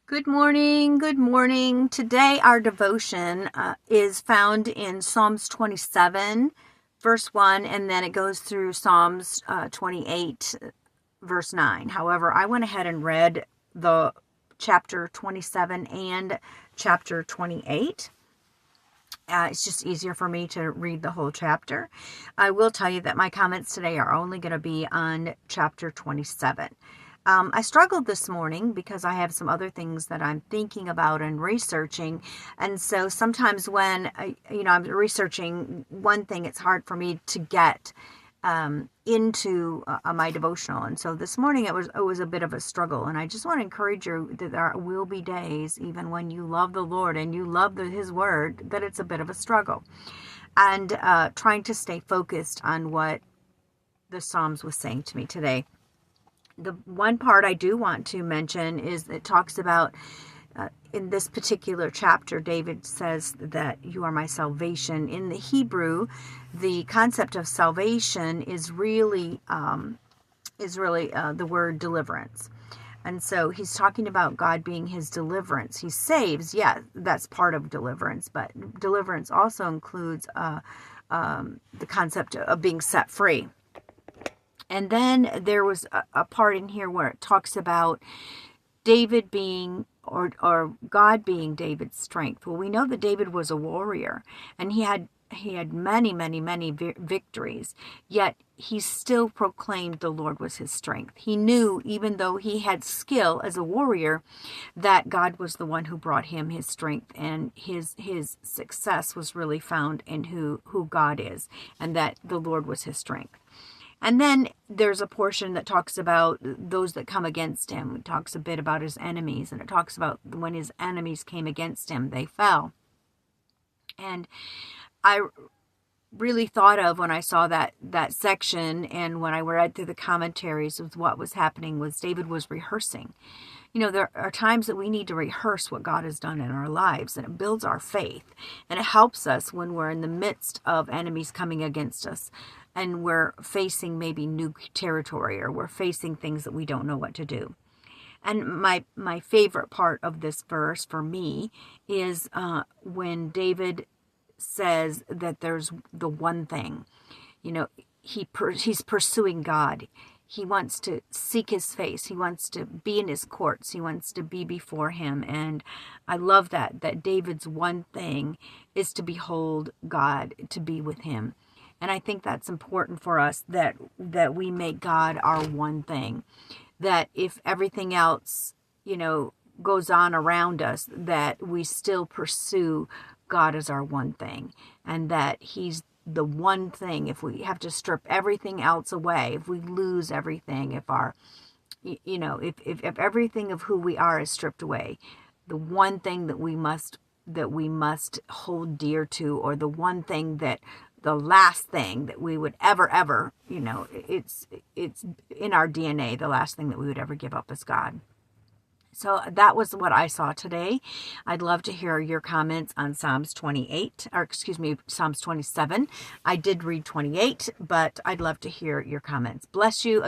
Good morning. Good morning. Today our devotion is found in Psalms 27, verse 1, and then it goes through Psalms 28, verse 9. However, I went ahead and read the chapter 27 and chapter 28. It's just easier for me to read the whole chapter. I will tell you that my comments today are only going to be on chapter 27. I struggled this morning because I have some other things that I'm thinking about and researching. And so sometimes when I'm researching one thing, it's hard for me to get into my devotional. And so this morning it was a bit of a struggle. And I just want to encourage you that there will be days, even when you love the Lord and you love His Word, that it's a bit of a struggle. And trying to stay focused on what the Psalms was saying to me today. The one part I do want to mention is it talks about, in this particular chapter, David says that you are my salvation. In the Hebrew, the concept of salvation is really the word deliverance. And so he's talking about God being his deliverance. He saves, yeah, that's part of deliverance, but deliverance also includes the concept of being set free. And then there was a part in here where it talks about David being, or God being David's strength. Well, we know that David was a warrior, and he had many victories, yet he still proclaimed the Lord was his strength. He knew, even though he had skill as a warrior, that God was the one who brought him his strength, and his success was really found in who God is, and that the Lord was his strength. And then there's a portion that talks about those that come against him. It talks a bit about his enemies, and it talks about when his enemies came against him, they fell. And I really thought of, when I saw that section, and when I read through the commentaries, with what was happening was David was rehearsing. You know, there are times that we need to rehearse what God has done in our lives, and it builds our faith, and it helps us when we're in the midst of enemies coming against us, and we're facing maybe new territory, or we're facing things that we don't know what to do. And my favorite part of this verse for me is when David says that there's the one thing. You know, he's pursuing God. He wants to seek his face. He wants to be in his courts. He wants to be before him. And I love that David's one thing is to behold God, to be with him. And I think that's important for us, that we make God our one thing. That if everything else, goes on around us, that we still pursue God as our one thing. And that he's the one thing. If we have to strip everything else away, if we lose everything, if everything of who we are is stripped away, the one thing that we must hold dear to, or the one thing the last thing that we would ever, it's in our DNA, the last thing that we would ever give up is God. So that was what I saw today. I'd love to hear your comments on Psalms 27. I did read 28, but I'd love to hear your comments. Bless you.